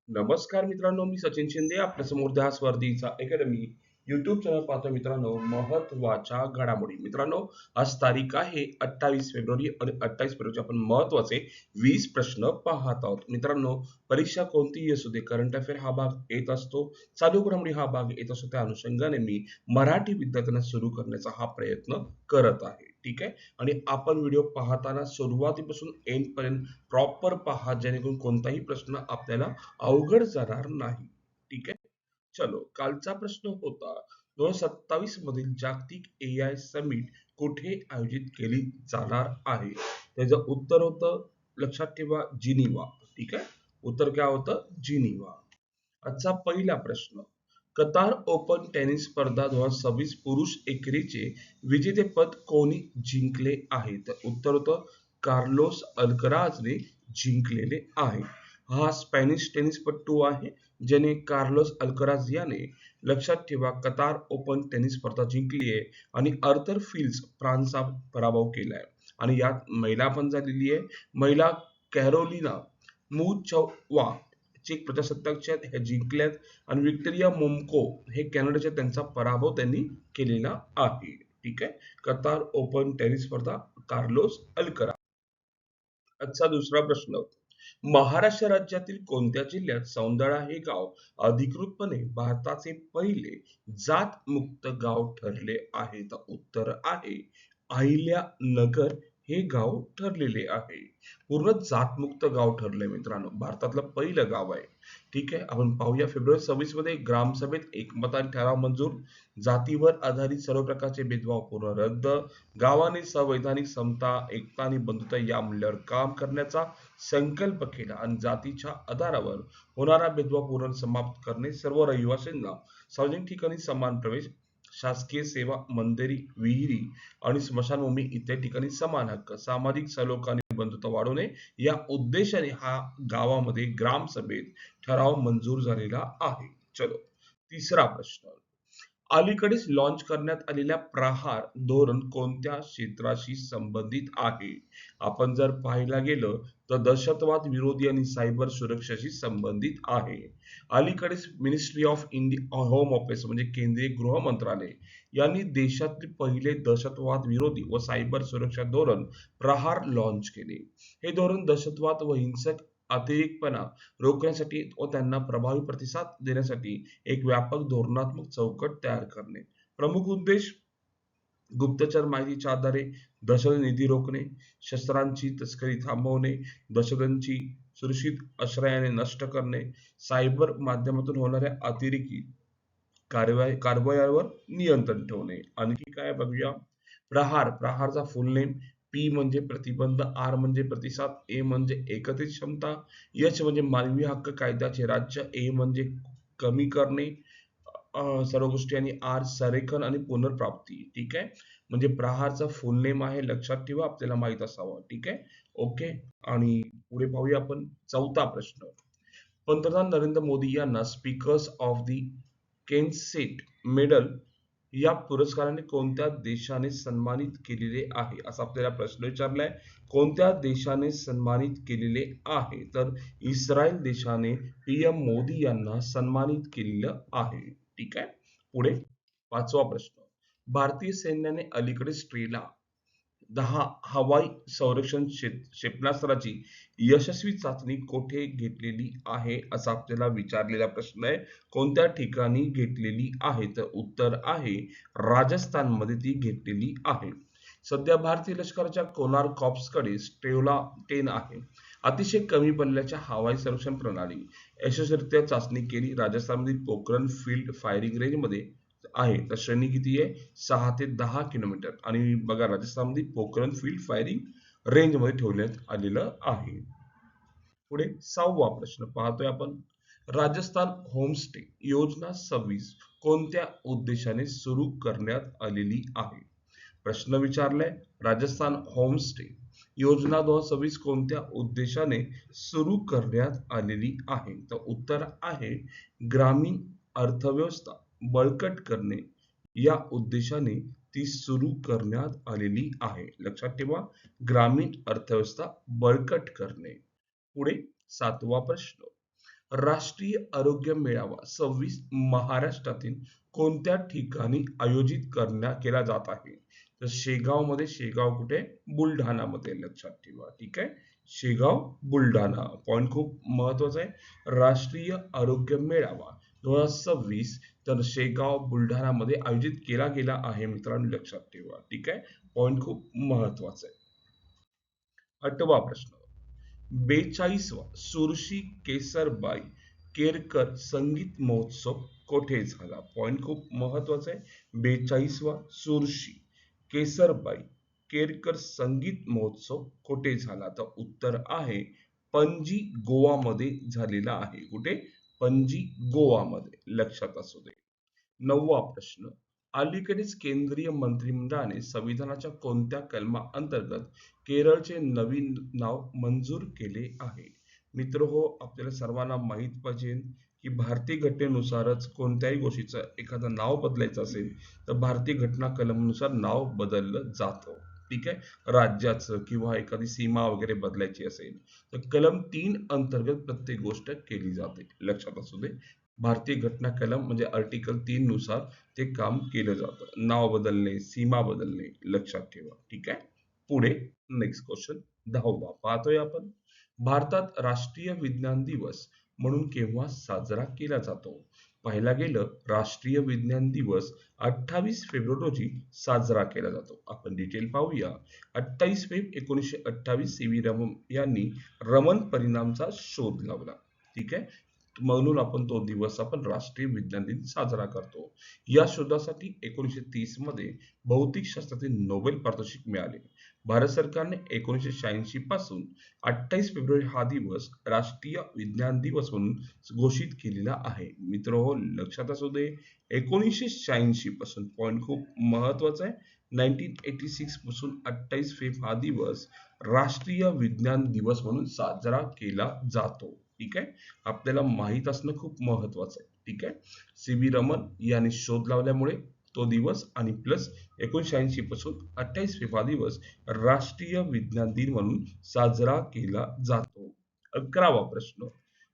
नमस्कार मित्रांनो, मी सचिन शिंदे आपल्या समोर ध्यास स्पर्धेचा अकॅडमी युट्यूब चॅनल पाहतो. मित्रांनो, महत्वाच्या घडामोडी. मित्रांनो, आज तारीख आहे 28 फेब्रुवारी आणि 28 फेब्रुवारी आपण महत्वाचे 20 प्रश्न पाहत आहोत. मित्रांनो, परीक्षा कोणतीही असू दे, करंट अफेअर हा भाग येत असतो, चालू घडामोडी हा भाग येत असतो. त्या अनुषंगाने मी मराठी विद्यार्थ्यांना सुरू करण्याचा हा प्रयत्न करत आहे. ठीक आहे. आणि आपण व्हिडिओ पाहताना सुरुवातीपासून एंड पर्यंत प्रॉपर पहा, जेणेकरून कोणताही प्रश्न आपल्याला अवघड जाणार नाही. ठीक आहे. चलो, कालचा प्रश्न होता 2027 मधील जागतिक एआय समिट कुठे आयोजित केली जाणार आहे. त्याचं उत्तर होतं, लक्षात ठेवा, जिनिव्हा. ठीक आहे. उत्तर काय होतं? जिनिव्हा. आजचा पहिला प्रश्न, कतार ओपन टेनिस स्पर्धा 2026 पुरुष एकेरीचे विजेतेपद कोणी जिंकले आहे? तर उत्तर होतं, कार्लोस अल्कराजने जिंकलेले आहे. हा स्पॅनिश टेनिसपटू आहे, ज्याने कार्लोस अल्कराज याने, लक्षात ठेवा, कतार ओपन टेनिस स्पर्धा जिंकली आहे आणि अर्थर फिल्ड्स फ्रान्सचा पराभव केलाय. आणि यात महिला पण झालेली आहे. महिला कॅरोलिना मुचोवा चेक प्रजासत्ताकच्या ह्या जिंकल्यात आणि विक्टोरिया मोमको हे कॅनडाच्या त्यांचा पराभव त्यांनी केलेला आहे. ठीक आहे. कतार ओपन टेनिस स्पर्धा कार्लोस अल्कराज. आजचा दुसरा प्रश्न, महाराष्ट्र राज्यातील कोणत्या जिल्ह्यात सौंदळा हे गाव अधिकृतपणे भारताचे पहिले जातमुक्त गाव ठरले आहे? तर उत्तर आहे, अहिल्यानगर हे गाव ठरलेले आहे. पूर्ण जातमुक्त गाव ठरलंय मित्रांनो, भारतातलं पहिलं गाव आहे. ठीक आहे. आपण पाहूया, फेब्रुवारी 26 मध्ये ग्रामसभेत एकमताने ठराव मंजूर, जातीवर आधारित सर्व प्रकारचे भेदभाव पूर्ण रद्द, गावाने संवैधानिक समता, एकता आणि बंधुता या मूल्यावर काम करण्याचा संकल्प केला आणि जातीच्या आधारावर होणारा भेदभाव पूर्ण समाप्त करणे, सर्व रहिवासींना सार्वजनिक ठिकाणी समान प्रवेश, शासकीय सेवा, मंदिरे, विहिरी आणि स्मशानभूमी इत्यादी ठिकाणी समान हक्क, सामाजिक सलोखा आणि बंधुता वाढवणे या उद्देशाने हा गावामध्ये ग्रामसभेत ठराव मंजूर झालेला आहे. चलो, तिसरा प्रश्न, अलीकडेच लॉन्च करण्यात आलेल्या प्रहार धोरण कोणत्या क्षेत्राशी संबंधित आहे? आपण जर पाहायला गेलं तर दहशतवाद विरोधी आणि सायबर सुरक्षाशी संबंधित आहे. अलीकडेच ministry of India home office म्हणजे केंद्रीय गृह मंत्रालय यांनी देशातील पहिले दहशतवाद विरोधी व सायबर सुरक्षा धोरण प्रहार लॉन्च केले. हे धोरण दहशतवाद व हिंसक अतिरेकपणा रोखण्यासाठी व त्यांना प्रभावी प्रतिसाद देण्यासाठी एक व्यापक धोरणात्मक चौकट तयार करणे. प्रमुख उद्देश, गुप्तचर माहितीच्या आधारे दहशत निधी रोखणे, शस्त्रांची तस्करी थांबवणे, दहशतांची सुरक्षित आश्रयाने नष्ट करणे, सायबर माध्यमातून होणाऱ्या अतिरेकी कारवायांवर नियंत्रण ठेवणे. आणखी काय बघूया, प्रहार, प्रहारचा फुल नेम, पी म्हणजे प्रतिबंध, आर म्हणजे प्रतिसाद, ए म्हणजे एकत्रित क्षमता, एच म्हणजे मानवी हक्क कायद्याचे राज्य, ए म्हणजे कमी करणे सर्व गोष्टी, आणि आर संरेखन आणि पुनर्प्राप्ती. ठीक आहे. म्हणजे प्रहारचा फुल नेम आहे, लक्षात ठेवा, आपल्याला माहित असावं. ठीक आहे. ओके. आणि पुढे पाहूया आपण चौथा प्रश्न, पंतप्रधान नरेंद्र मोदी यांना स्पीकर्स ऑफ द केन्सेट मेडल या पुरस्काराने कोणत्या देशाने सन्मानित केलेले आहे? असा आपल्याला प्रश्न विचारलाय. कोणत्या देशाने सन्मानित केलेले आहे? तर इस्रायल देशाने पीएम मोदी यांना सन्मानित केलेलं आहे. ठीक आहे. पुढे पाचवा प्रश्न, भारतीय सैन्याने अलीकडे स्ट्रेला 10 हवाई संरक्षण क्षेपणास्त्राची यशस्वी चाचणी कोठे घेतलेली आहे? असा आपल्याला विचारलेला प्रश्न आहे. कोणत्या ठिकाणी घेतलेली आहे? तर उत्तर आहे, राजस्थानमध्ये ती घेतलेली आहे. सध्या भारतीय लष्कराच्या कोनार कॉर्प्सकडे स्टेला 10 आहे. अतिशय कमी पल्ल्याच्या हवाई संरक्षण प्रणाली यशस्वीरित्या चाचणी केली. राजस्थानमधील पोखरण फील्ड फायरिंग रेंजमध्ये आहे. तर श्रेणी किती आहे? 6 ते 10 किलोमीटर. आणि बघा, राजस्थानमध्ये पोखरण फील्ड फायरिंग रेंजमध्ये ठेवण्यात आलेलं आहे. पुढे सहावा प्रश्न पाहतोय आपण, राजस्थान होमस्टे योजना 26 कोणत्या उद्देशाने सुरू करण्यात आलेली आहे? प्रश्न विचारलाय, राजस्थान होमस्टे योजना 2026 कोणत्या उद्देशाने सुरू करण्यात आलेली आहे? तर उत्तर आहे, ग्रामीण अर्थव्यवस्था बळकट करणे या उद्देशाने ती सुरू करण्यात आलेली आहे. लक्षात ठेवा, ग्रामीण अर्थव्यवस्था बळकट करणे. पुढे सातवा प्रश्न, राष्ट्रीय आरोग्य मेळावा 26 महाराष्ट्रातील कोणत्या ठिकाणी आयोजित केला जात आहे? तर शेगाव मध्ये, शेगाव कुठे? बुलढाणा मध्ये, लक्षात ठेवा. ठीक आहे, शेगाव बुलढाणा. पॉइंट खूप महत्वाचा आहे. राष्ट्रीय आरोग्य मेळावा 2026 तर शेगाव बुलढाणा मध्ये आयोजित केला गेला आहे मित्रांनो, लक्षात ठेवा. ठीक आहे, पॉइंट खूप महत्वाचा आहे. 8वा प्रश्न. 42वा सुरशी केसरबाई केरकर संगीत महोत्सव कोठे झाला? पॉइंट खूप महत्वाचा आहे. 42वा सुरशी केसरबाई केरकर संगीत महोत्सव कोठे झाला? तर उत्तर आहे पणजी गोवामध्ये झालेला आहे. कुठे? पणजी गोवामध्ये, लक्षात असू दे. 9वा प्रश्न. अलीकडेच केंद्रीय मंत्रिमंडळाने संविधानाच्या कोणत्या कलमाअंतर्गत केरळचे नवीन नाव मंजूर केले आहे? मित्र हो, आपल्याला सर्वांना माहित पाहिजे की भारतीय घटनेनुसारच कोणत्याही गोष्टीचं एखादं नाव बदलायचं असेल तर भारतीय घटना कलमानुसार नाव बदललं जातं. ठीक आहे, राज्याचं किंवा एखादी सीमा वगैरे बदलायची असेल तर कलम 3 अंतर्गत प्रत्येक गोष्ट केली जाते, लक्षात असू दे. भारतीय घटना कलम म्हणजे आर्टिकल 3 नुसार ते काम केलं जातं. नाव बदलणे, सीमा बदलणे, लक्षात ठेवा. ठीक आहे, पुढे नेक्स्ट क्वेश्चन 10वा पाहतोय आपण. भारतात राष्ट्रीय विज्ञान दिवस म्हणून केव्हा साजरा केला जातो? पाहायला गेलं राष्ट्रीय विज्ञान दिवस 28 फेब्रुवारी रोजी साजरा केला जातो. आपण डिटेल पाहूया. 28 फेब्रुवारी 1928 सी व्ही रमन यांनी रमन परिणामचा शोध लावला. ठीक आहे, म्हणून आपण तो दिवस आपण राष्ट्रीय विज्ञान दिन साजरा करतो. या शोधासाठी 1930 मध्ये भौतिक शास्त्रातील नोबेल पारितोषिक मिळाले. भारत सरकारने 1986 पासून 28 फेब्रुवारी हा दिवस राष्ट्रीय विज्ञान दिवस म्हणून घोषित केलेला आहे. मित्र हो, लक्षात असू दे, 1986 पासून. पॉइंट खूप महत्वाचा आहे. 1986 पासून 28 फेब्रुवारी हा दिवस राष्ट्रीय विज्ञान दिवस म्हणून साजरा केला जातो. ठीक आहे, आपल्याला माहित असणं खूप महत्वाचं आहे. ठीक आहे, सी व्ही रमन यांनी शोध लावल्यामुळे तो दिवस आणि प्लस 1986 पासून 28 फेब्रुवारी दिवस राष्ट्रीय विज्ञान दिन म्हणून साजरा केला जातो. 11वा प्रश्न.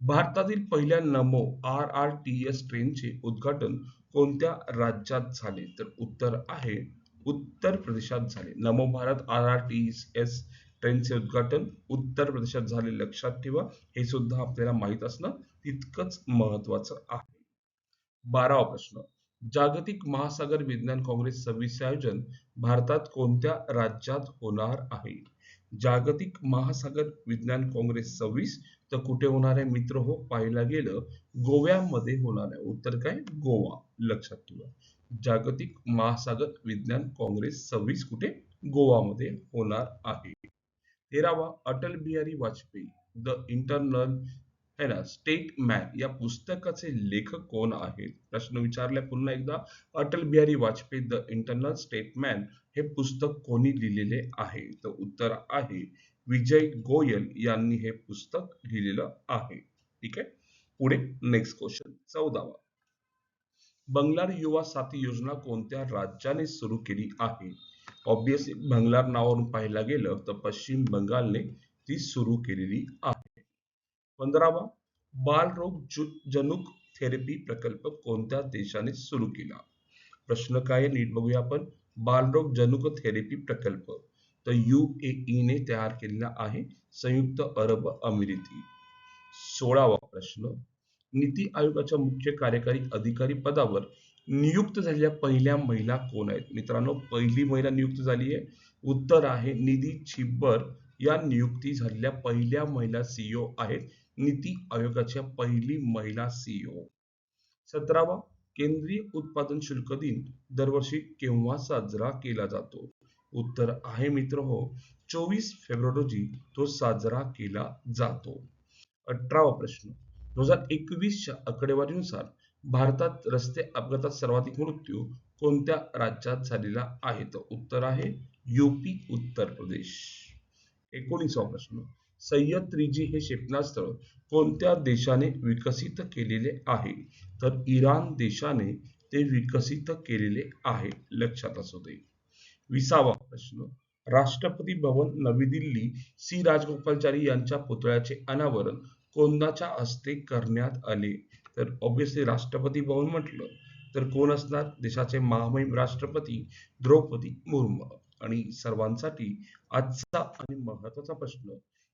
भारतातील पहिल्या नमो RRTS ट्रेनचे उद्घाटन कोणत्या राज्यात झाले? तर उत्तर आहे उत्तर प्रदेशात झाले. नमो भारत RRTS ट्रेनचे उद्घाटन उत्तर प्रदेशात झाले, लक्षात ठेवा. हे सुद्धा आपल्याला माहित असणं तितकंच महत्वाचं आहे. 12वा प्रश्न. जागतिक महासागर विज्ञान काँग्रेस 26 आयोजन भारतात कोणत्या राज्यात होणार आहे? जागतिक महासागर विज्ञान काँग्रेस 26 तर कुठे होणार आहे मित्र हो? पाहायला गेलं गोव्यामध्ये होणार आहे. उत्तर काय? गोवा, लक्षात ठेवा. जागतिक महासागर विज्ञान काँग्रेस 26 कुठे? गोवामध्ये होणार आहे. 13वा. अटल बिहारी वाजपेयी द इंटरनल है ना स्टेटमॅन या पुस्तकाचे लेखक कोण आहेत? प्रश्न विचारलाय पुन्हा एकदा. अटल बिहारी वाजपेयी द इंटरनल स्टेटमॅन हे पुस्तक कोणी लिहिलेले आहे? तर उत्तर आहे विजय गोयल यांनी हे पुस्तक लिहिलेलं आहे. ठीक आहे, पुढे नेक्स्ट क्वेश्चन 14वा. बंगलार युवा साथी योजना कोणत्या राज्याने सुरू केली आहे? ऑब्विसली बंगलार नावावरून पाहायला गेलं तर पश्चिम बंगालने ती सुरू केलेली आहे. 15वा. बालरोग जनुक थेरपी प्रकल्प कोणत्या देशाने सुरू केला? प्रश्न काय आहे नीट बघूया आपण. बालरोग जनुक थेरपी प्रकल्प तर UAE ने तयार केलेला आहे, संयुक्त अरब अमिराती. 16वा प्रश्न. नीती आयोगाच्या मुख्य कार्यकारी अधिकारी पदावर नियुक्त झालेल्या पहिल्या महिला कोण आहेत? मित्रांनो, पहिली महिला नियुक्त झाली आहे. उत्तर आहे निधी छिब्बर या नियुक्ती झालेल्या पहिल्या महिला CEO आहेत. नीती आयोगाच्या पहिली महिला CEO. 17वा. केंद्रीय उत्पादन शुल्क दिन दरवर्षी केव्हा साजरा केला जातो? उत्तर आहे मित्र हो 24 फेब्रुवारी रोजी तो साजरा केला जातो. 18वा प्रश्न. 2021च्या आकडेवारीनुसार भारतात रस्ते अपघातात सर्वाधिक मृत्यू कोणत्या राज्यात झालेला आहे? तर उत्तर आहे UP उत्तर प्रदेश. 19वा प्रश्न. सय्यद 3G हे क्षेपणास्त्र कोणत्या देशाने विकसित केलेले आहे? तर इराण देशाने ते विकसित केलेले आहे, लक्षात असू दे. 20वा प्रश्न. राष्ट्रपती भवन नवी दिल्ली राजगोपालाचारी यांच्या पुतळ्याचे अनावरण कोणाच्या हस्ते करण्यात आले? तर ऑब्व्हियसली राष्ट्रपती भवन म्हटलं तर कोण असणार? देशाचे महामहिम राष्ट्रपती द्रौपदी मुर्मू. आणि सर्वांसाठी आजचा आणि महत्त्वाचा प्रश्न,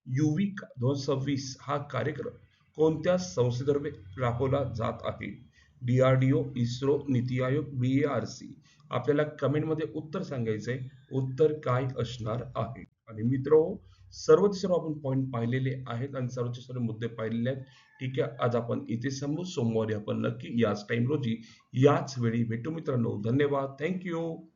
युविका 2026 हा कार्यक्रम कोणत्या संस्थेतर्फे राबवला जात आहे? DRDO, ISRO, NITI Aayog, BARC. आपल्याला कमेंटमध्ये उत्तर सांगायचंय. उत्तर काय असणार आहे? आणि मित्रहो, सर्वचे सर्व आपण पॉईंट पाहिलेले आहेत आणि सर्वचे सर्व मुद्दे पाहिलेले आहेत. ठीक आहे, आज आपण इथे थांबू. सोमवारी आपण नक्की याच टाइम रोजी याच वेळी भेटू मित्रांनो. धन्यवाद. Thank you.